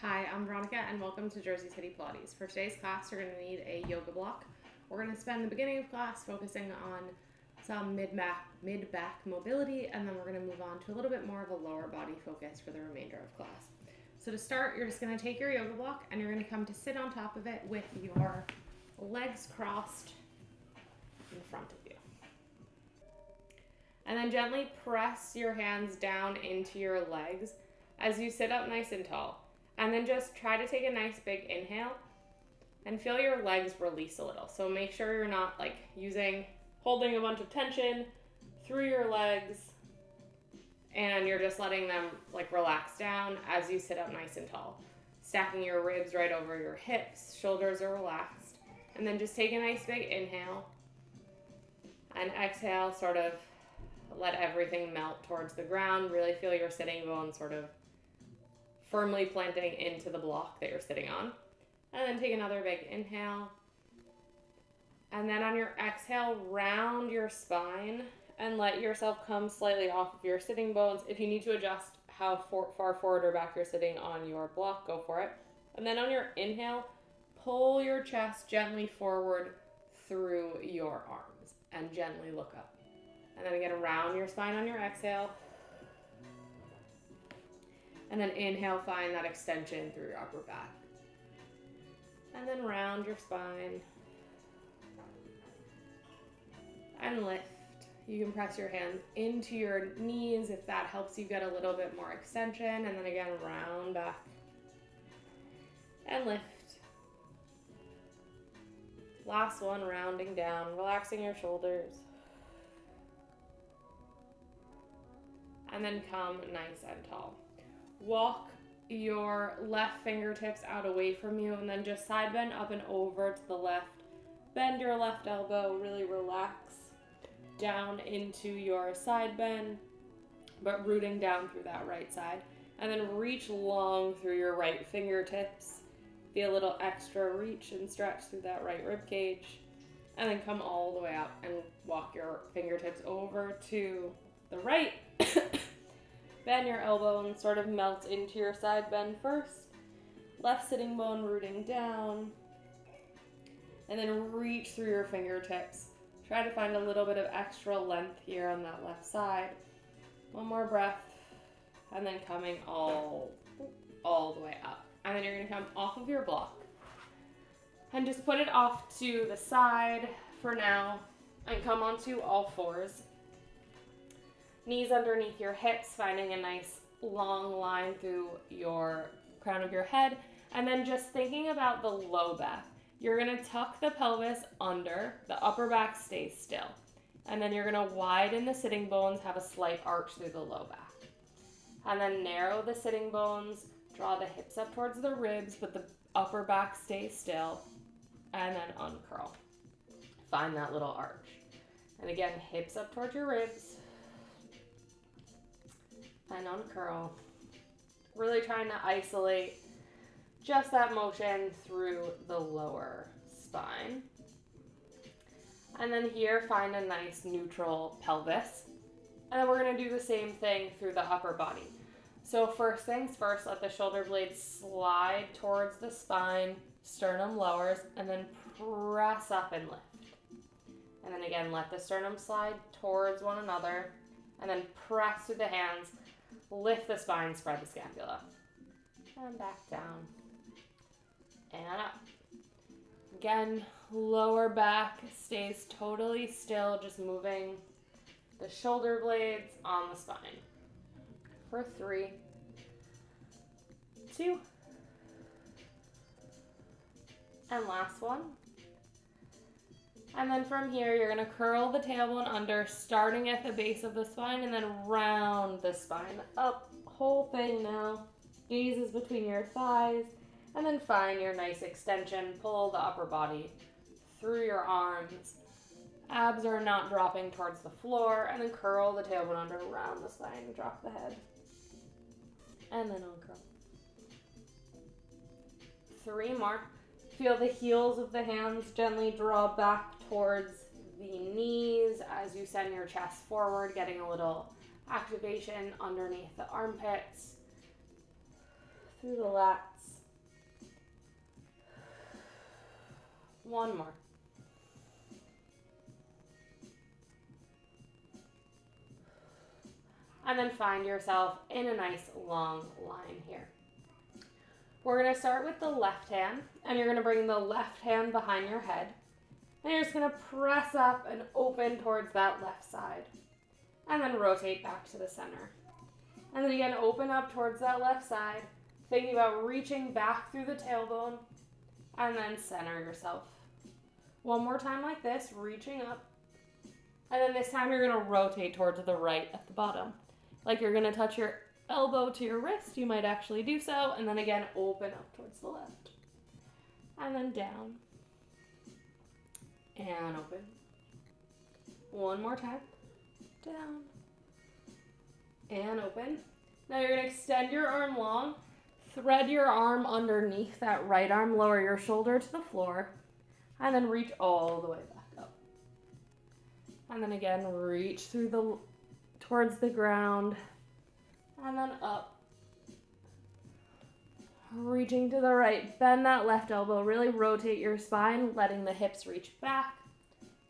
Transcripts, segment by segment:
Hi, I'm Veronica and welcome to Jersey City Pilates. For today's class, you're going to need a yoga block. We're going to spend the beginning of class focusing on some mid-back mobility, and then we're going to move on to a little bit more of a lower body focus for the remainder of class. So to start, you're just going to take your yoga block and you're going to come to sit on top of it with your legs crossed in front of you. And then gently press your hands down into your legs as you sit up nice and tall. And then just try to take a nice big inhale and feel your legs release a little. So make sure you're not holding a bunch of tension through your legs, and you're just letting them relax down as you sit up nice and tall. Stacking your ribs right over your hips, shoulders are relaxed. And then just take a nice big inhale and exhale, sort of let everything melt towards the ground. Really feel your sitting bones sort of firmly planting into the block that you're sitting on. And then take another big inhale. And then on your exhale, round your spine and let yourself come slightly off of your sitting bones. If you need to adjust how far forward or back you're sitting on your block, go for it. And then on your inhale, pull your chest gently forward through your arms and gently look up. And then again, round your spine on your exhale. And then inhale, find that extension through your upper back. And then round your spine. And lift. You can press your hands into your knees if that helps you get a little bit more extension. And then again, round back. And lift. Last one, rounding down, relaxing your shoulders. And then come nice and tall. Walk your left fingertips out away from you and then just side bend up and over to the left. Bend your left elbow, really relax down into your side bend, but rooting down through that right side. And then reach long through your right fingertips. Feel a little extra reach and stretch through that right rib cage. And then come all the way up and walk your fingertips over to the right. Bend your elbow and sort of melt into your side bend first. Left sitting bone rooting down. And then reach through your fingertips. Try to find a little bit of extra length here on that left side. One more breath. And then coming all the way up. And then you're going to come off of your block. And just put it off to the side for now. And come onto all fours. Knees underneath your hips, finding a nice long line through your crown of your head. And then just thinking about the low back. You're going to tuck the pelvis under, the upper back stays still. And then you're going to widen the sitting bones, have a slight arch through the low back. And then narrow the sitting bones, draw the hips up towards the ribs, but the upper back stays still. And then uncurl. Find that little arch. And again, hips up towards your ribs. And uncurl. Really trying to isolate just that motion through the lower spine. And then here, find a nice neutral pelvis. And then we're going to do the same thing through the upper body. So first things first, let the shoulder blades slide towards the spine, sternum lowers, and then press up and lift. And then again, let the sternum slide towards one another, and then press through the hands. Lift the spine, spread the scapula. And back down. And up. Again, lower back stays totally still, just moving the shoulder blades on the spine. For 3, 2, and last one. And then from here, you're going to curl the tailbone under, starting at the base of the spine, and then round the spine up. Whole thing now. Gazes between your thighs, and then find your nice extension. Pull the upper body through your arms. Abs are not dropping towards the floor, and then curl the tailbone under, round the spine, drop the head. And then uncurl. 3 more. Feel the heels of the hands gently draw back towards the knees as you send your chest forward, getting a little activation underneath the armpits, through the lats, One more. And then find yourself in a nice long line here. We're going to start with the left hand, and you're going to bring the left hand behind your head. And you're just going to press up and open towards that left side. And then rotate back to the center. And then again, open up towards that left side, thinking about reaching back through the tailbone, and then center yourself. One more time like this, reaching up. And then this time you're going to rotate towards the right at the bottom. Like you're going to touch your elbow to your wrist, you might actually do so, and then again, open up towards the left. And then down. And open. One more time. Down. And open. Now you're going to extend your arm long, thread your arm underneath that right arm, lower your shoulder to the floor, and then reach all the way back up. And then again, reach through towards the ground, and then up. Reaching to the right, bend that left elbow, really rotate your spine, letting the hips reach back,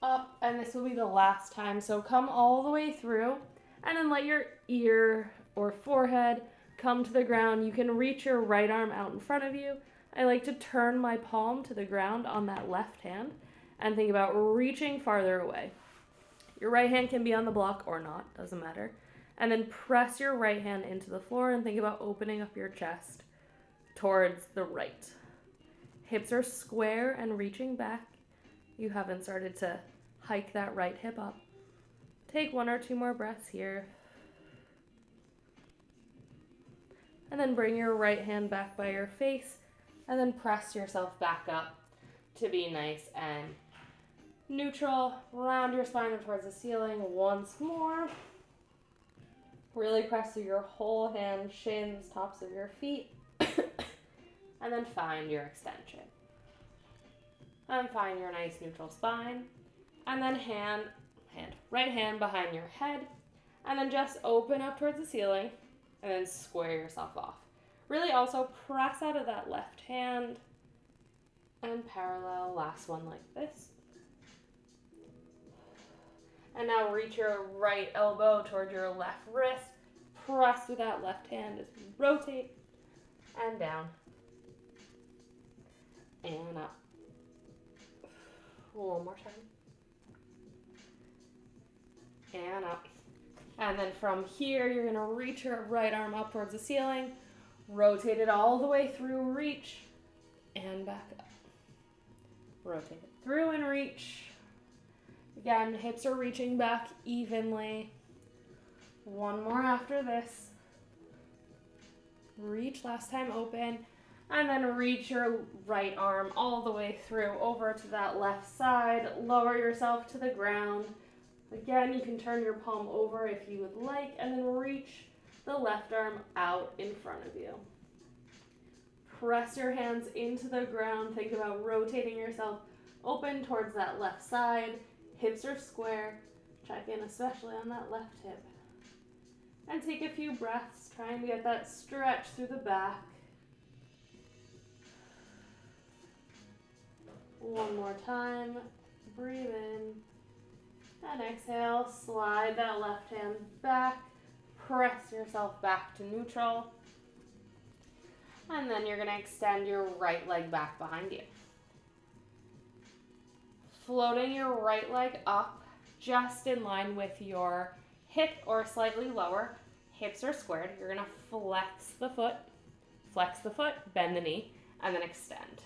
up, and this will be the last time. So come all the way through, and then let your ear or forehead come to the ground. You can reach your right arm out in front of you. I like to turn my palm to the ground on that left hand and think about reaching farther away. Your right hand can be on the block or not, doesn't matter. And then press your right hand into the floor and think about opening up your chest towards the right. Hips are square and reaching back. You haven't started to hike that right hip up. Take 1 or 2 more breaths here. And then bring your right hand back by your face and then press yourself back up to be nice and neutral. Round your spine up towards the ceiling once more. Really press through your whole hand, shins, tops of your feet. And then find your extension. And find your nice neutral spine. And then right hand behind your head. And then just open up towards the ceiling. And then square yourself off. Really also press out of that left hand. And parallel, last one like this. And now reach your right elbow toward your left wrist. Press through that left hand as we rotate. And down. And up. One more time. And up. And then from here, you're going to reach your right arm up towards the ceiling. Rotate it all the way through, reach, and back up. Rotate it through and reach. Again, hips are reaching back evenly. One more after this. Reach, last time open. And then reach your right arm all the way through over to that left side. Lower yourself to the ground. Again, you can turn your palm over if you would like, and then reach the left arm out in front of you. Press your hands into the ground. Think about rotating yourself open towards that left side. Hips are square. Check in especially on that left hip. And take a few breaths, trying to get that stretch through the back. One more time. Breathe in. And exhale, slide that left hand back. Press yourself back to neutral. And then you're going to extend your right leg back behind you. Floating your right leg up just in line with your hip or slightly lower. Hips are squared. You're going to flex the foot, bend the knee, and then extend.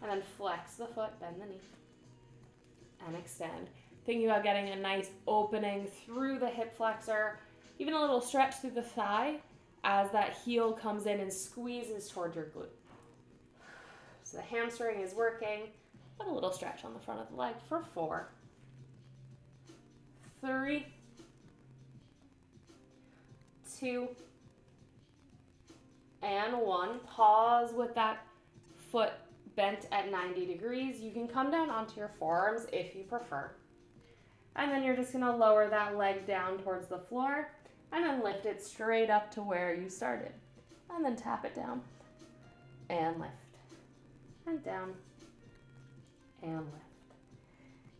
And then flex the foot, bend the knee, and extend. Thinking about getting a nice opening through the hip flexor, even a little stretch through the thigh as that heel comes in and squeezes toward your glute. So the hamstring is working, but a little stretch on the front of the leg for 4, 3, 2, and 1. Pause with that foot bent at 90 degrees. You can come down onto your forearms if you prefer. And then you're just going to lower that leg down towards the floor and then lift it straight up to where you started. And then tap it down and lift and down and lift.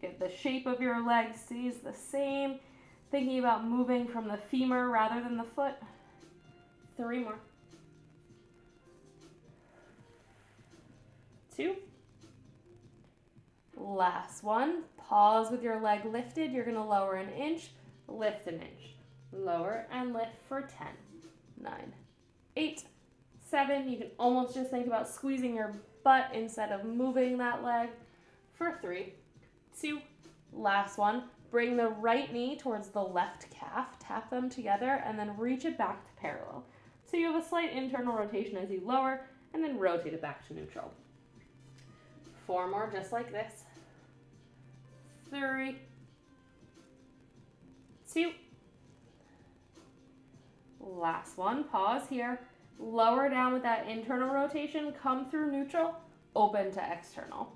If the shape of your leg stays the same, thinking about moving from the femur rather than the foot. 3 more. 2. Last one. Pause with your leg lifted. You're going to lower an inch, lift an inch. Lower and lift for 10, 9, 8, 7. You can almost just think about squeezing your butt instead of moving that leg for 3, 2. Last one. Bring the right knee towards the left calf. Tap them together and then reach it back to parallel. So you have a slight internal rotation as you lower and then rotate it back to neutral. 4 more just like this. 3, 2. Last one. Pause here. Lower down with that internal rotation. Come through neutral. Open to external.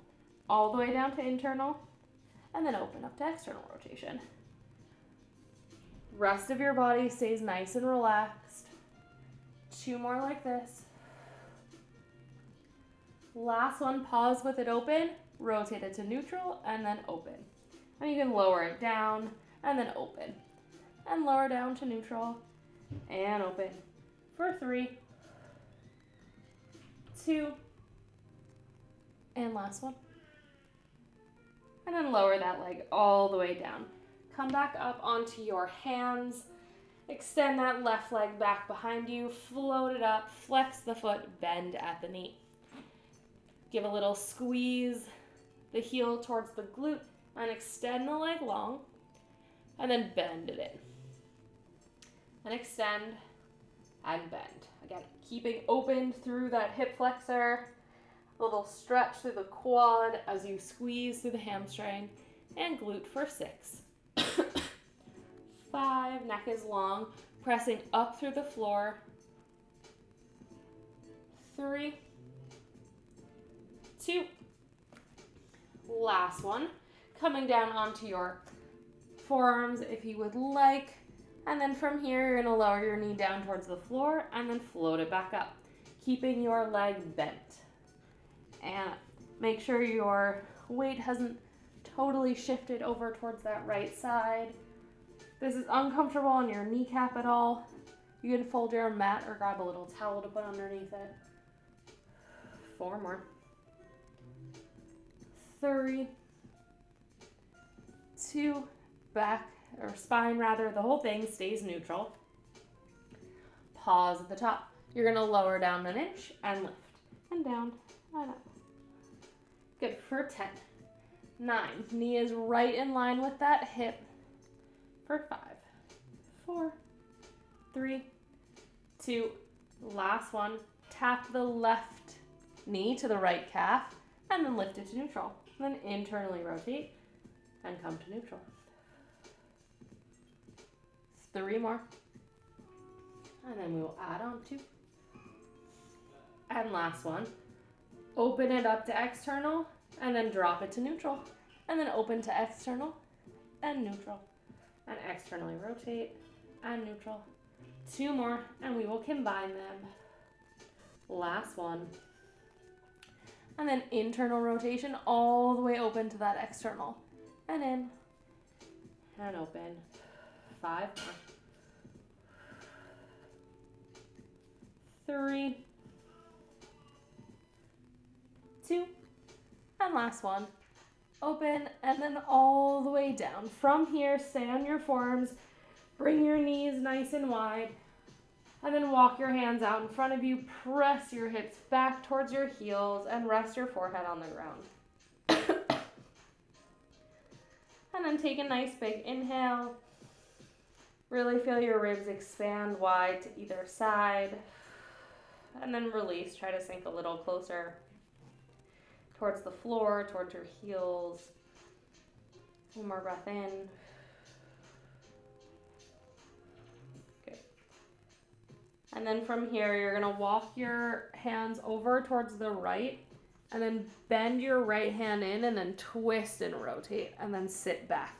All the way down to internal. And then open up to external rotation. Rest of your body stays nice and relaxed. 2 more like this. Last one, pause with it open, rotate it to neutral, and then open. And you can lower it down, and then open. And lower down to neutral, and open. For 3, 2, and last one. And then lower that leg all the way down. Come back up onto your hands. Extend that left leg back behind you. Float it up. Flex the foot. Bend at the knee. Give a little squeeze the heel towards the glute and extend the leg long. And then bend it in. And extend and bend. Again, keeping open through that hip flexor. A little stretch through the quad as you squeeze through the hamstring, and glute for 6. 5, neck is long, pressing up through the floor. 3, 2, last one. Coming down onto your forearms if you would like, and then from here you're going to lower your knee down towards the floor and then float it back up, keeping your leg bent. And make sure your weight hasn't totally shifted over towards that right side. If this is uncomfortable on your kneecap at all, you can fold your mat or grab a little towel to put underneath it. 4 more. 3, 2, back, or spine rather, the whole thing stays neutral. Pause at the top. You're going to lower down an inch and lift. And down and up. Good for 10. 9. Knee is right in line with that hip for 5, 4, 3, 2. Last one. Tap the left knee to the right calf and then lift it to neutral. Then internally rotate and come to neutral. 3 more. And then we will add on 2. And last one. Open it up to external and then drop it to neutral. And then open to external and neutral. And externally rotate and neutral. 2 more and we will combine them. Last one. And then internal rotation all the way open to that external. And in and open. 5 more. 3, 2, and last one. Open and then all the way down. From here, stay on your forearms. Bring your knees nice and wide. And then walk your hands out in front of you. Press your hips back towards your heels and rest your forehead on the ground. And then take a nice big inhale. Really feel your ribs expand wide to either side. And then release. Try to sink a little closer towards the floor, towards your heels. One more breath in. Good. And then from here, you're going to walk your hands over towards the right and then bend your right hand in and then twist and rotate and then sit back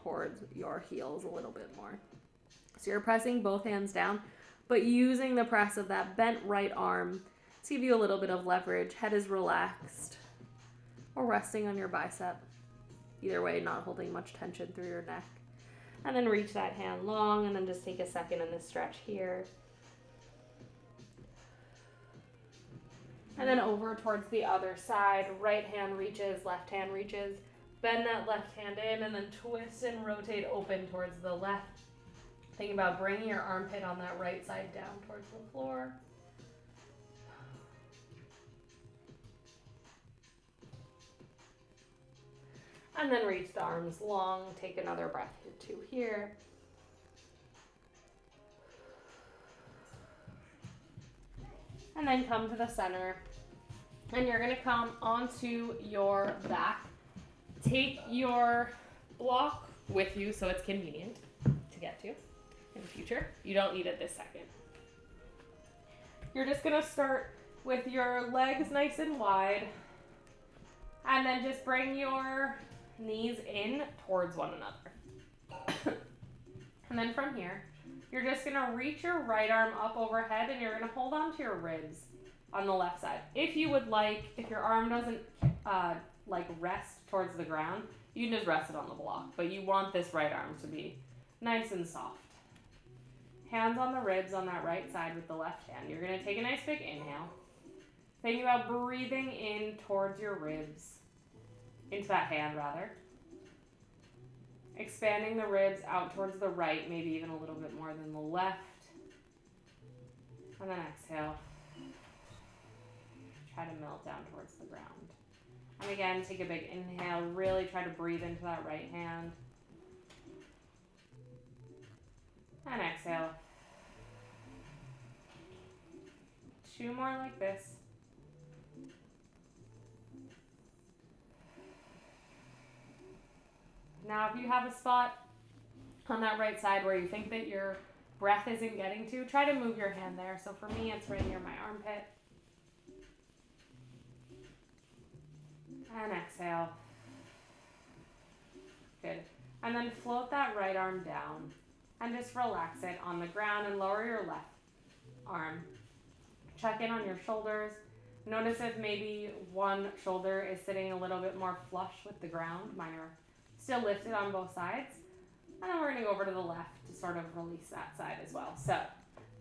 towards your heels a little bit more. So you're pressing both hands down, but using the press of that bent right arm to give you a little bit of leverage. Head is relaxed. or resting on your bicep. Either way, not holding much tension through your neck. And then reach that hand long, and then just take a second in this stretch here. And then over towards the other side. Right hand reaches, left hand reaches. Bend that left hand in, and then twist and rotate open towards the left. Think about bringing your armpit on that right side down towards the floor. And then reach the arms long. Take another breath here too here. And then come to the center. And you're going to come onto your back. Take your block with you so it's convenient to get to in the future. You don't need it this second. You're just going to start with your legs nice and wide. And then just bring your knees in towards one another. And then from here, you're just going to reach your right arm up overhead, and you're going to hold on to your ribs on the left side. If you would like, if your arm doesn't rest towards the ground, you can just rest it on the block, but you want this right arm to be nice and soft. Hands on the ribs on that right side with the left hand. You're going to take a nice big inhale. Think about breathing in towards your ribs, into that hand rather. Expanding the ribs out towards the right, maybe even a little bit more than the left. And then exhale. Try to melt down towards the ground. And again, take a big inhale. Really try to breathe into that right hand. And exhale. 2 more like this. Now, if you have a spot on that right side where you think that your breath isn't getting to, try to move your hand there. So for me, it's right near my armpit. And exhale. Good. And then float that right arm down and just relax it on the ground and lower your left arm. Check in on your shoulders. Notice if maybe one shoulder is sitting a little bit more flush with the ground. Mine are still lifted on both sides. And then we're going to go over to the left to sort of release that side as well. So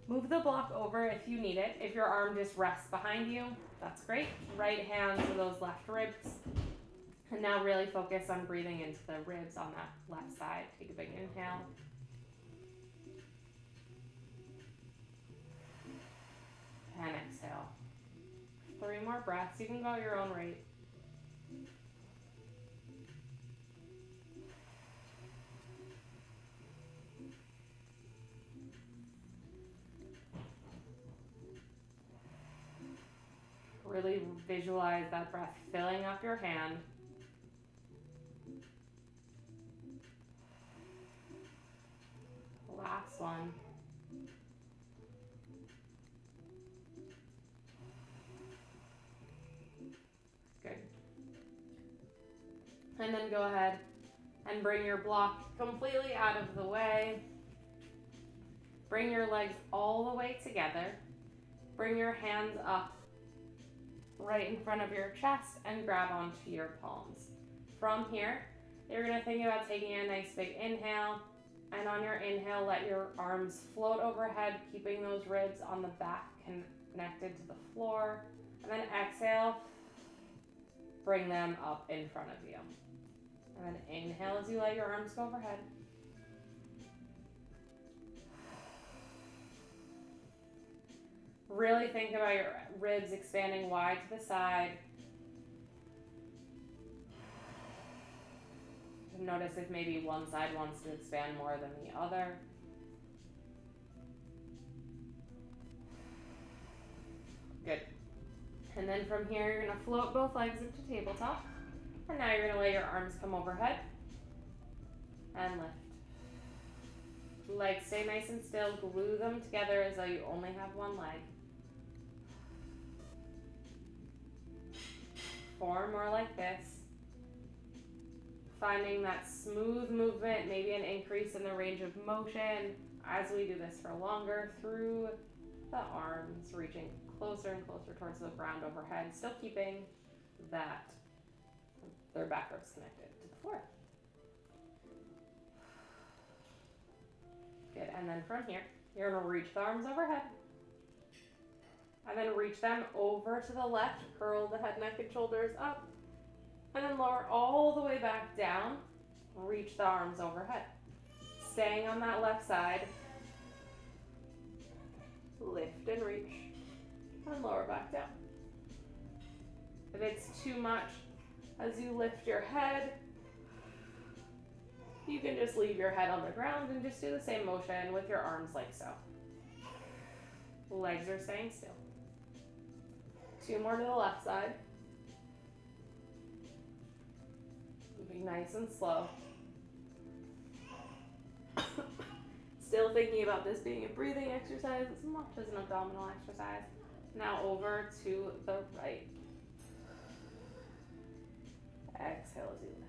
move the block over if you need it. If your arm just rests behind you, that's great. Right hand to those left ribs. And now really focus on breathing into the ribs on that left side. Take a big inhale. And exhale. 3 more breaths. You can go at your own rate. Really visualize that breath filling up your hand. Last one. Good. And then go ahead and bring your block completely out of the way. Bring your legs all the way together. Bring your hands up right in front of your chest and grab onto your palms. From here, you're going to think about taking a nice big inhale, and on your inhale, let your arms float overhead, keeping those ribs on the back connected to the floor. And then exhale, bring them up in front of you. And then inhale as you let your arms go overhead. Really think about your ribs expanding wide to the side. Notice if maybe one side wants to expand more than the other. Good. And then from here, you're going to float both legs into tabletop. And now you're going to let your arms come overhead and lift. Legs stay nice and still. Glue them together as though you only have one leg. 4 more like this. Finding that smooth movement, maybe an increase in the range of motion as we do this for longer through the arms, reaching closer and closer towards the ground overhead, still keeping that their back ribs connected to the floor. Good, and then from here, you're gonna reach the arms overhead. And then reach them over to the left, curl the head, neck, and shoulders up. And then lower all the way back down, reach the arms overhead. Staying on that left side, lift and reach, and lower back down. If it's too much, as you lift your head, you can just leave your head on the ground and just do the same motion with your arms like so. Legs are staying still. 2 more to the left side. Moving nice and slow. Still thinking about this being a breathing exercise as much as an abdominal exercise. Now over to the right. Exhale as you lift.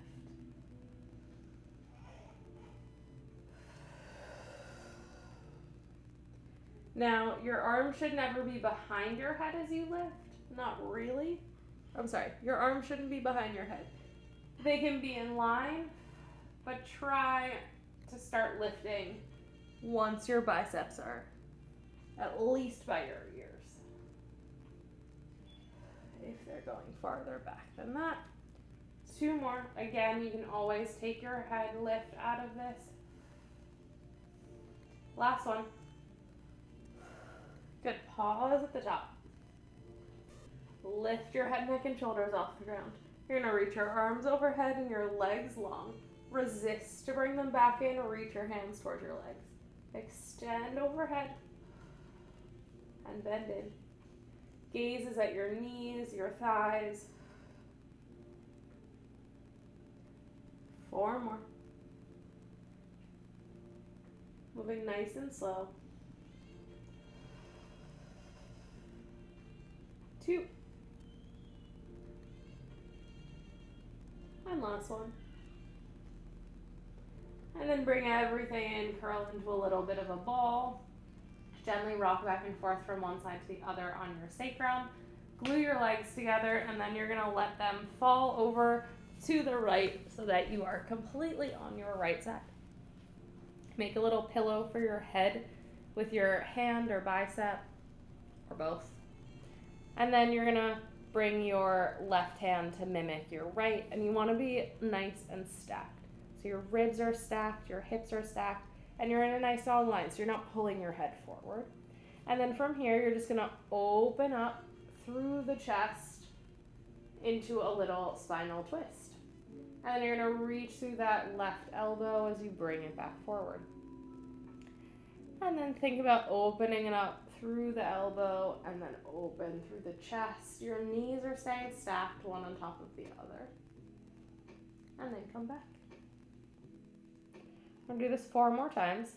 Now, your arm should never be behind your head as you lift. Not really. I'm sorry, your arm shouldn't be behind your head. They can be in line, but try to start lifting once your biceps are at least by your ears. If they're going farther back than that. 2 more. Again, you can always take your head lift out of this. Last one. Good. Pause at the top. Lift your head, neck, and shoulders off the ground. You're going to reach your arms overhead and your legs long. Resist to bring them back in. Reach your hands towards your legs. Extend overhead and bend in. Gaze is at your knees, your thighs. 4 more. Moving nice and slow. 2. And last one. And then bring everything in, curl into a little bit of a ball. Gently rock back and forth from one side to the other on your sacrum. Glue your legs together, and then you're gonna let them fall over to the right so that you are completely on your right side. Make a little pillow for your head with your hand or bicep, or both. And then you're gonna bring your left hand to mimic your right, and you wanna be nice and stacked. So your ribs are stacked, your hips are stacked, and you're in a nice long line, so you're not pulling your head forward. And then from here, you're just gonna open up through the chest into a little spinal twist. And then you're gonna reach through that left elbow as you bring it back forward. And then think about opening it up through the elbow and then open through the chest. Your knees are staying stacked one on top of the other. And then come back. I'm gonna do this 4 more times.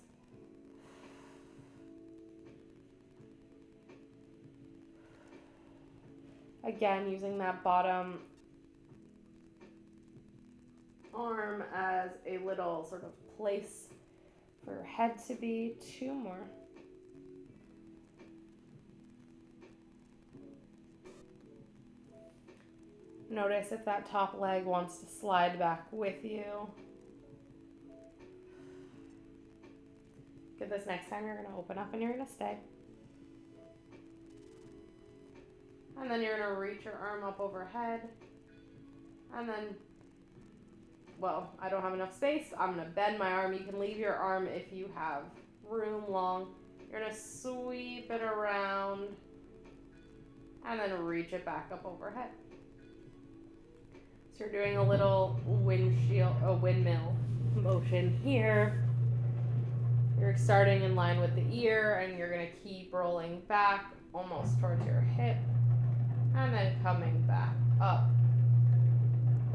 Again, using that bottom arm as a little sort of place for your head to be. 2 more. Notice if that top leg wants to slide back with you. Good, this next time you're gonna open up and you're gonna stay. And then you're gonna reach your arm up overhead. And then, well, I don't have enough space. I'm gonna bend my arm. You can leave your arm if you have room long. You're gonna sweep it around and then reach it back up overhead. So you're doing a little windmill motion here. You're starting in line with the ear and you're gonna keep rolling back almost towards your hip and then coming back up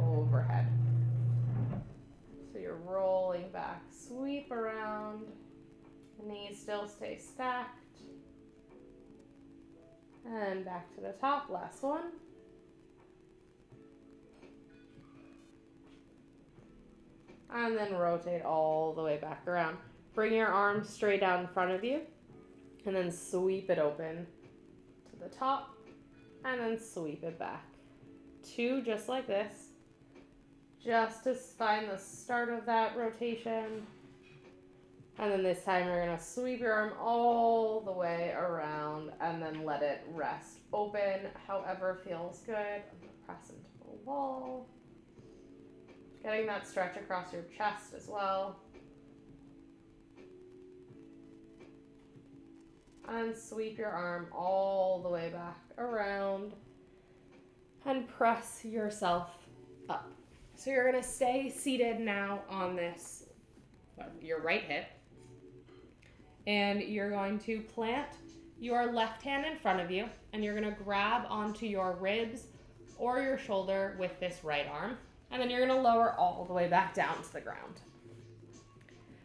overhead. So you're rolling back, sweep around, the knees still stay stacked. And back to the top, last one. And then rotate all the way back around. Bring your arms straight out in front of you and then sweep it open to the top and then sweep it back. 2 just like this. just to find the start of that rotation. And then this time you're going to sweep your arm all the way around and then let it rest open, however feels good. I'm going to press into the wall. Getting that stretch across your chest as well. And sweep your arm all the way back around and press yourself up. So you're going to stay seated now on this, your right hip. And you're going to plant your left hand in front of you, and you're going to grab onto your ribs or your shoulder with this right arm. And then you're going to lower all the way back down to the ground.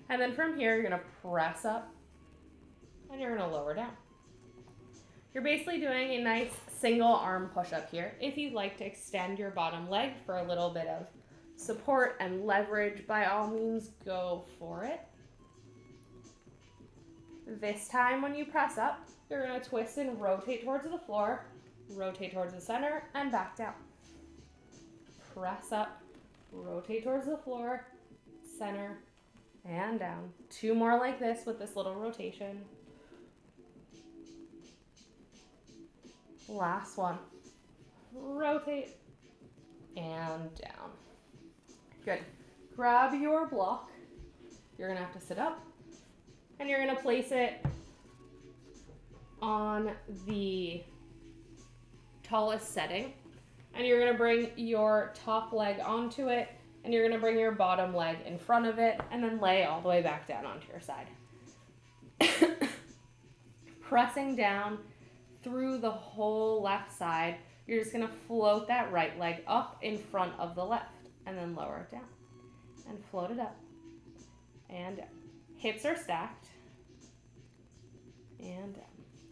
And then from here, you're going to press up and you're going to lower down. You're basically doing a nice single arm push-up here. If you'd like to extend your bottom leg for a little bit of support and leverage, by all means, go for it. This time when you press up, you're going to twist and rotate towards the floor, rotate towards the center, and back down. Press up, rotate towards the floor, center, and down. 2 more like this with this little rotation. Last one. Rotate and down. Good. Grab your block. You're going to have to sit up. And you're going to place it on the tallest setting. And you're going to bring your top leg onto it. And you're going to bring your bottom leg in front of it. And then lay all the way back down onto your side. Pressing down through the whole left side, you're just going to float that right leg up in front of the left and then lower it down and float it up and down. Hips are stacked and down.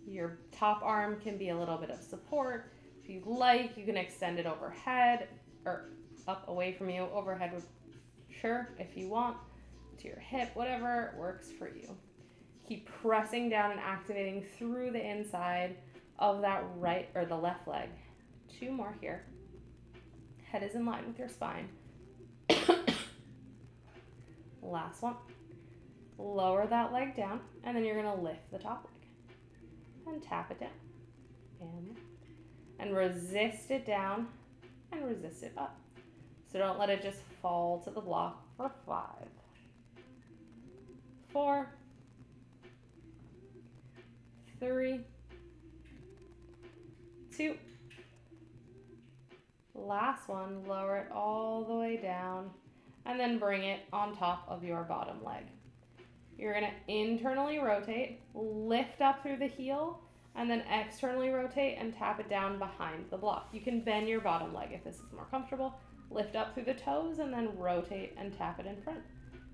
Your top arm can be a little bit of support. If you'd like, you can extend it overhead or up away from you. Overhead would, sure, if you want, to your hip, whatever works for you. Keep pressing down and activating through the inside of that right or the left leg. 2 more here. Head is in line with your spine. Last one. Lower that leg down, and then you're going to lift the top leg and tap it down. And resist it down and resist it up. So don't let it just fall to the block for 5, 4, 3, 2. Last one, lower it all the way down and then bring it on top of your bottom leg. You're going to internally rotate, lift up through the heel, and then externally rotate and tap it down behind the block. You can bend your bottom leg if this is more comfortable. Lift up through the toes and then rotate and tap it in front.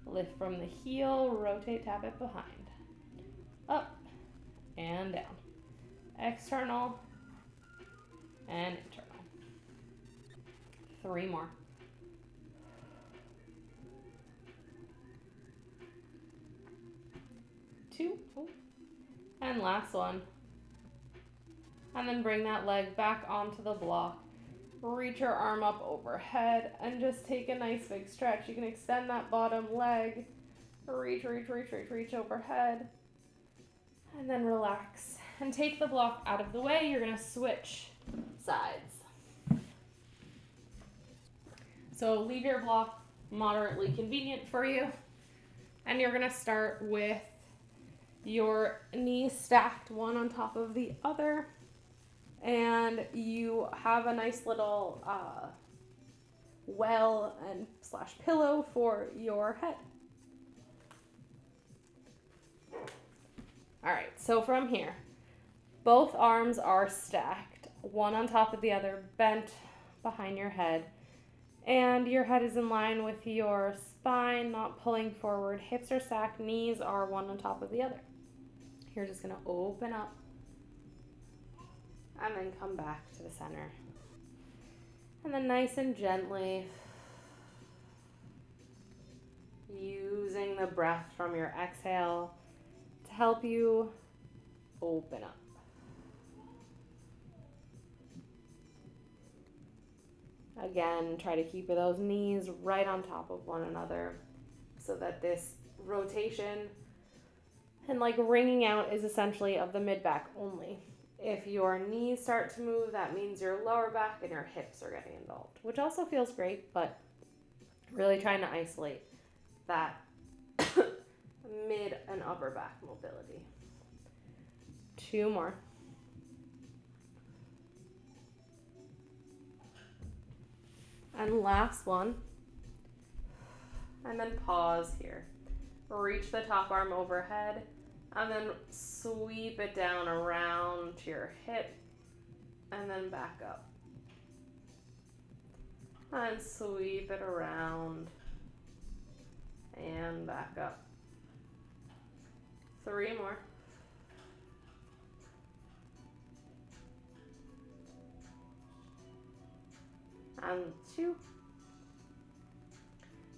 Lift from the heel, rotate, tap it behind. Up and down. External and internal. 3 more. 2. And last one. And then bring that leg back onto the block. Reach your arm up overhead and just take a nice big stretch. You can extend that bottom leg. Reach overhead. And then relax. And take the block out of the way. You're going to switch sides. So leave your block moderately convenient for you. And you're going to start with your knees stacked one on top of the other. And you have a nice little well and / pillow for your head. All right, so from here, both arms are stacked, one on top of the other, bent behind your head. And your head is in line with your spine, not pulling forward. Hips are stacked, knees are one on top of the other. You're just going to open up and then come back to the center. And then nice and gently, using the breath from your exhale to help you open up. Again, try to keep those knees right on top of one another so that this rotation and like wringing out is essentially of the mid-back only. If your knees start to move, that means your lower back and your hips are getting involved, which also feels great, but really trying to isolate that mid and upper back mobility. 2 more. And last one. And then pause here. Reach the top arm overhead and then sweep it down around to your hip and then back up. And sweep it around and back up. 3 more. And 2.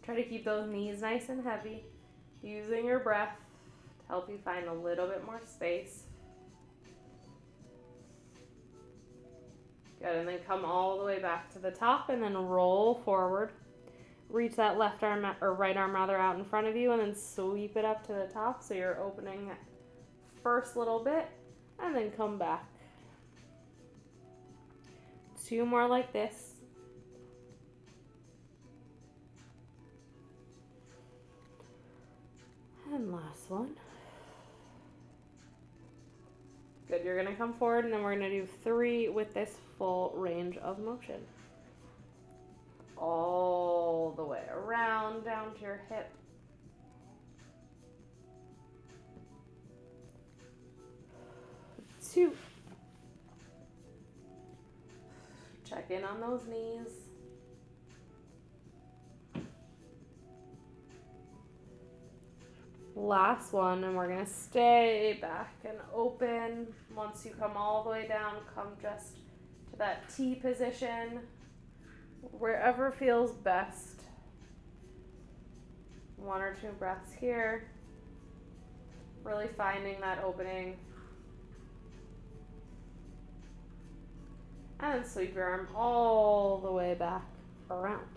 Try to keep those knees nice and heavy, using your breath to help you find a little bit more space. Good, and then come all the way back to the top and then roll forward. Reach that left arm or right arm rather out in front of you and then sweep it up to the top so you're opening that first little bit and then come back. 2 more like this. And last one. Good, you're gonna come forward and then we're gonna do 3 with this full range of motion. All the way around, down to your hip. Two. Check in on those knees. Last one, and we're gonna stay back and open. Once you come all the way down, come just to that T position, wherever feels best. 1 or 2 breaths here. Really finding that opening. And sweep your arm all the way back around.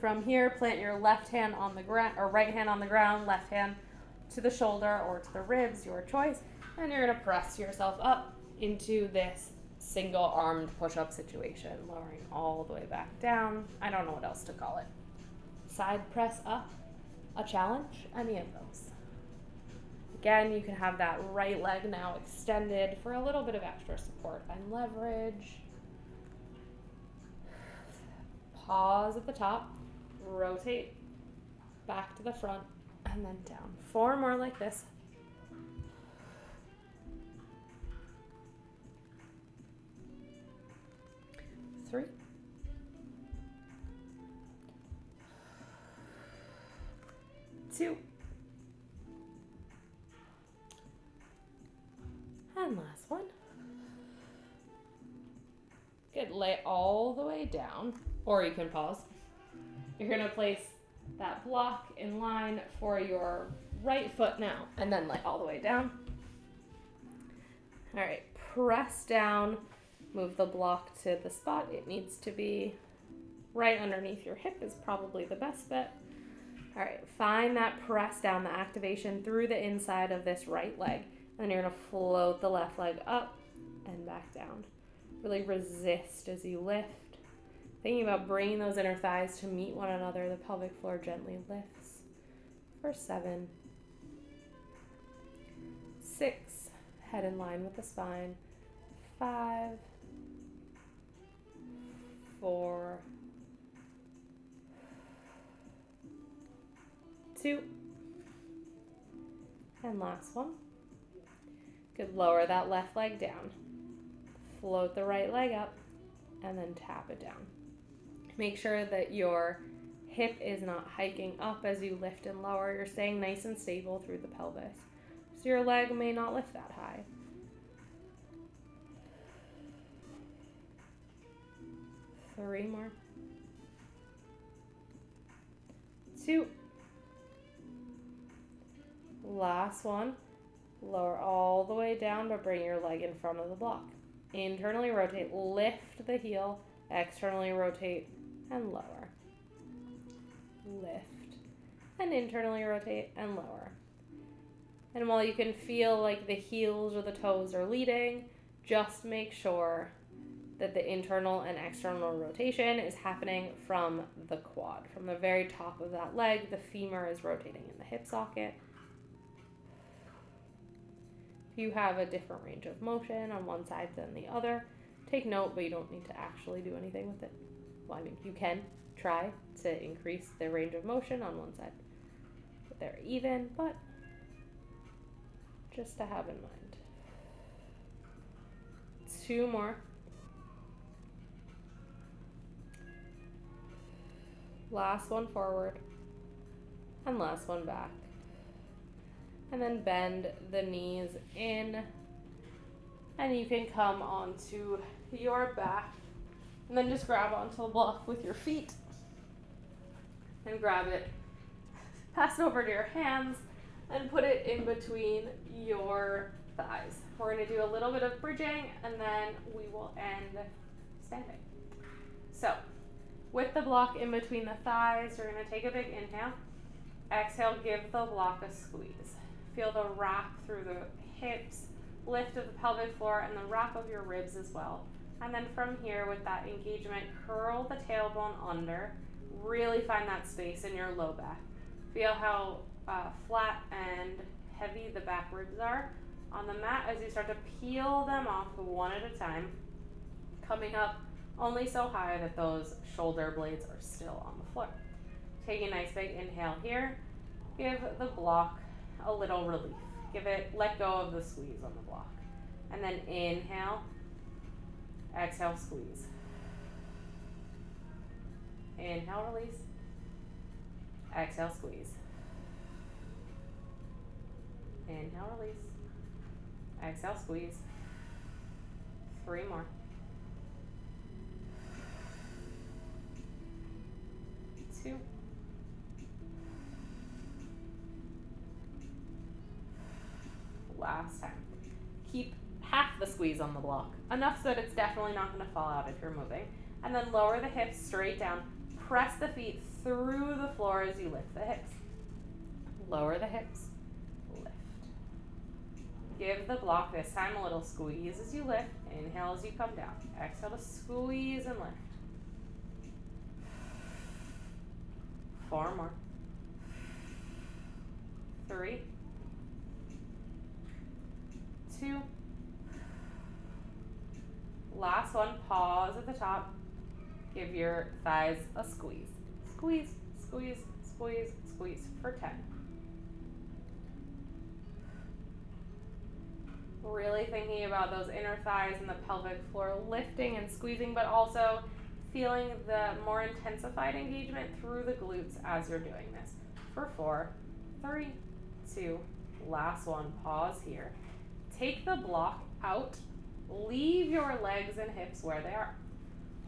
From here, plant your left hand on the ground, or right hand on the ground, left hand to the shoulder or to the ribs, your choice. And you're gonna press yourself up into this single armed push-up situation, lowering all the way back down. I don't know what else to call it. Side press up, a challenge, any of those. Again, you can have that right leg now extended for a little bit of extra support and leverage. Pause at the top, rotate back to the front, and then down. 4 more like this. Three. Two. And last one. Good, lay all the way down, or you can pause. You're gonna place that block in line for your right foot now, and then lay all the way down. All right, press down, move the block to the spot. It needs to be right underneath your hip is probably the best bet. All right, find that press down, the activation through the inside of this right leg. And then you're gonna float the left leg up and back down. Really resist as you lift. Thinking about bringing those inner thighs to meet one another. The pelvic floor gently lifts. For 7, 6, head in line with the spine. 5, 4, 2, and last one. Good, lower that left leg down. Float the right leg up and then tap it down. Make sure that your hip is not hiking up as you lift and lower. You're staying nice and stable through the pelvis. So your leg may not lift that high. Three more. 2. Last one. Lower all the way down, but bring your leg in front of the block. Internally rotate, lift the heel, externally rotate and lower. Lift and internally rotate and lower. And while you can feel like the heels or the toes are leading, just make sure that the internal and external rotation is happening from the quad. From the very top of that leg, the femur is rotating in the hip socket. If you have a different range of motion on one side than the other, take note, but you don't need to actually do anything with it. Well, I mean, you can try to increase the range of motion on one side. But they're even, but just to have in mind. 2 more. Last one forward and last one back. And then bend the knees in, and you can come onto your back and then just grab onto the block with your feet and grab it, pass it over to your hands and put it in between your thighs. We're going to do a little bit of bridging and then we will end standing. So with the block in between the thighs, you're going to take a big inhale. Exhale, give the block a squeeze. Feel the wrap through the hips, lift of the pelvic floor, and the wrap of your ribs as well. And then from here, with that engagement, curl the tailbone under. Really find that space in your low back. Feel how flat and heavy the back ribs are on the mat as you start to peel them off one at a time, coming up only so high that those shoulder blades are still on the floor. Take a nice big inhale here. Give the block a little relief. Let go of the squeeze on the block. And then inhale, exhale, squeeze. Inhale, release. Exhale, squeeze. Inhale, release. Exhale, squeeze. 3 more. 2. Last time. Keep half the squeeze on the block, enough so that it's definitely not going to fall out if you're moving. And then lower the hips straight down. Press the feet through the floor as you lift the hips. Lower the hips, lift. Give the block this time a little squeeze as you lift. Inhale as you come down. Exhale to squeeze and lift. 4 more. 3. 2. Last one, pause at the top. Give your thighs a squeeze. Squeeze, squeeze, squeeze, squeeze for 10. Really thinking about those inner thighs and the pelvic floor lifting and squeezing, but also feeling the more intensified engagement through the glutes as you're doing this. For 4, 3, 2, last one, pause here. Take the block out, leave your legs and hips where they are.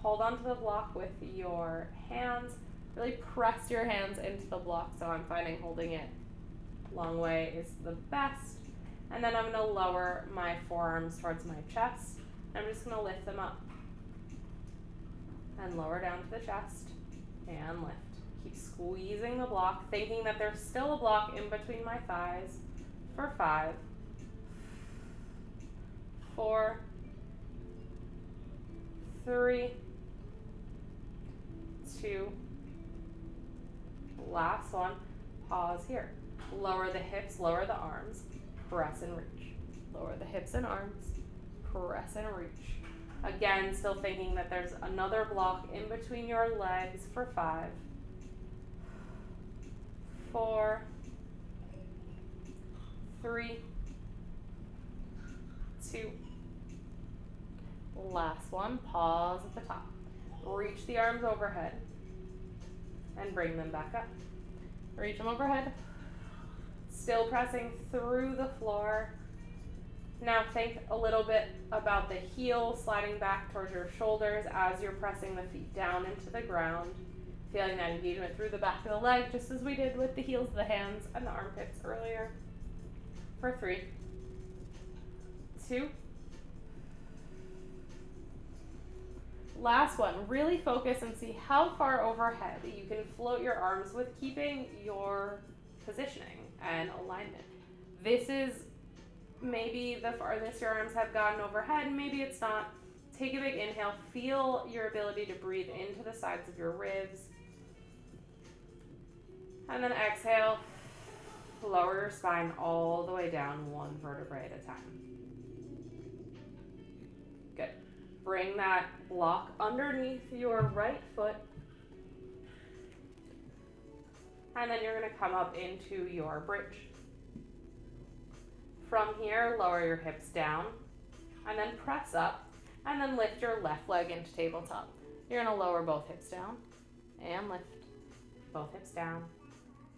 Hold onto the block with your hands, really press your hands into the block, so I'm finding holding it long way is the best. And then I'm going to lower my forearms towards my chest. I'm just going to lift them up and lower down to the chest and lift. Keep squeezing the block, thinking that there's still a block in between my thighs. For 5, 4, 3, 2, last one, pause here. Lower the hips, lower the arms, press and reach. Lower the hips and arms, press and reach. Again, still thinking that there's another block in between your legs for 5, 4, 3, 2, last one, pause at the top. Reach the arms overhead and bring them back up. Reach them overhead. Still pressing through the floor. Now think a little bit about the heel sliding back towards your shoulders as you're pressing the feet down into the ground. Feeling that engagement through the back of the leg, just as we did with the heels of the hands and the armpits earlier. For 3, 2, Last one, really focus and see how far overhead you can float your arms with keeping your positioning and alignment. This is maybe the farthest your arms have gotten overhead, maybe it's not. Take a big inhale, feel your ability to breathe into the sides of your ribs. And then exhale, lower your spine all the way down, one vertebrae at a time. Good. Bring that block underneath your right foot. And then you're going to come up into your bridge. From here, lower your hips down, and then press up, and then lift your left leg into tabletop. You're going to lower both hips down, and lift. Both hips down,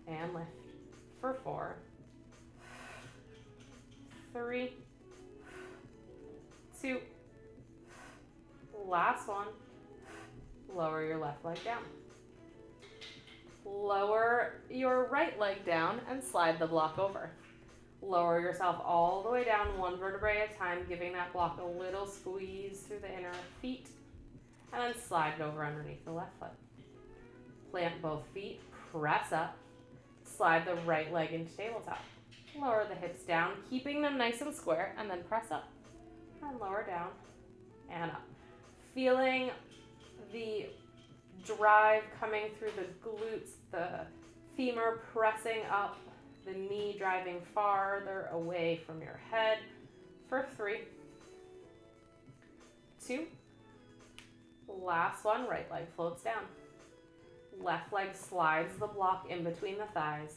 and lift. For 4, 3, 2, last one. Lower your left leg down. Lower your right leg down and slide the block over. Lower yourself all the way down, one vertebrae at a time, giving that block a little squeeze through the inner feet, and then slide it over underneath the left foot. Plant both feet, press up, slide the right leg into tabletop. Lower the hips down, keeping them nice and square, and then press up. And lower down and up. Feeling the drive coming through the glutes, the femur pressing up, the knee driving farther away from your head. For 3, 2, last one, right leg floats down. Left leg slides the block in between the thighs,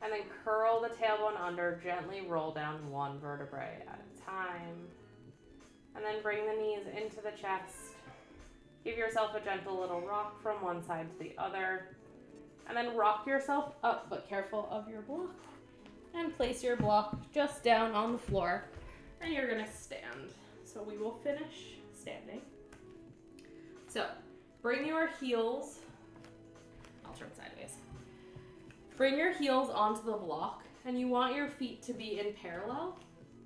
and then curl the tailbone under, gently roll down one vertebrae at a time. And then bring the knees into the chest. Give yourself a gentle little rock from one side to the other. And then rock yourself up, but careful of your block. And place your block just down on the floor. And you're gonna stand. So we will finish standing. So bring your heels, I'll turn sideways. Bring your heels onto the block, and you want your feet to be in parallel.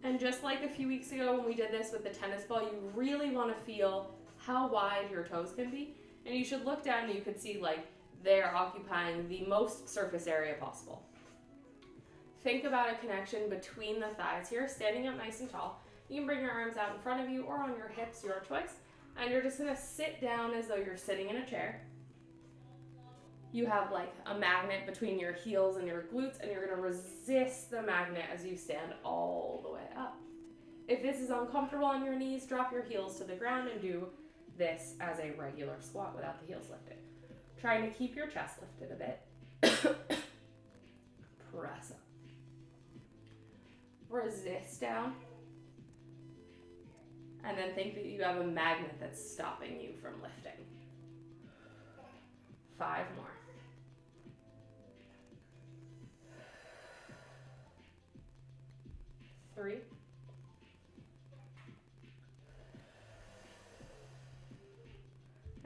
And just like a few weeks ago when we did this with the tennis ball, you really want to feel how wide your toes can be. And you should look down and you can see like they're occupying the most surface area possible. Think about a connection between the thighs here, standing up nice and tall. You can bring your arms out in front of you or on your hips, your choice. And you're just going to sit down as though you're sitting in a chair. You have like a magnet between your heels and your glutes, and you're going to resist the magnet as you stand all the way up. If this is uncomfortable on your knees, drop your heels to the ground and do this as a regular squat without the heels lifted. Trying to keep your chest lifted a bit. Press up. Resist down. And then think that you have a magnet that's stopping you from lifting. 5 more. 3.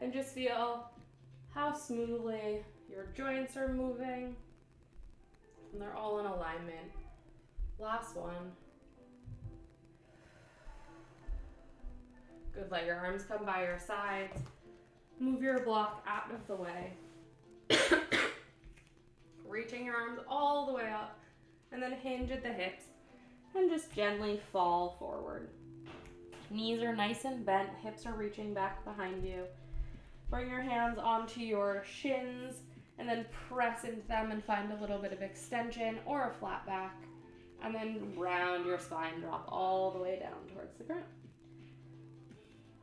And just feel how smoothly your joints are moving. And they're all in alignment. Last one. Good, let your arms come by your sides. Move your block out of the way. Reaching your arms all the way up. And then hinge at the hips. And just gently fall forward. Knees are nice and bent. Hips are reaching back behind you. Bring your hands onto your shins. And then press into them and find a little bit of extension or a flat back. And then round your spine. Drop all the way down towards the ground.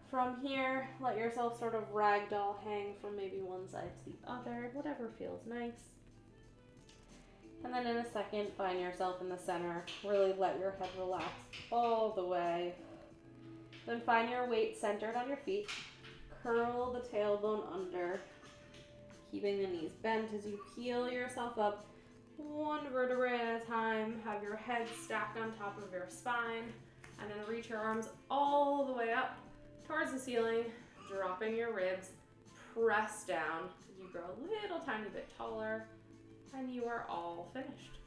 From here, let yourself sort of ragdoll hang from maybe one side to the other, whatever feels nice. And then in a second, find yourself in the center. Really let your head relax all the way. Then find your weight centered on your feet. Curl the tailbone under, keeping the knees bent as you peel yourself up one vertebrae at a time. Have your head stacked on top of your spine, and then reach your arms all the way up towards the ceiling, dropping your ribs. Press down. You grow a little tiny bit taller, and you are all finished.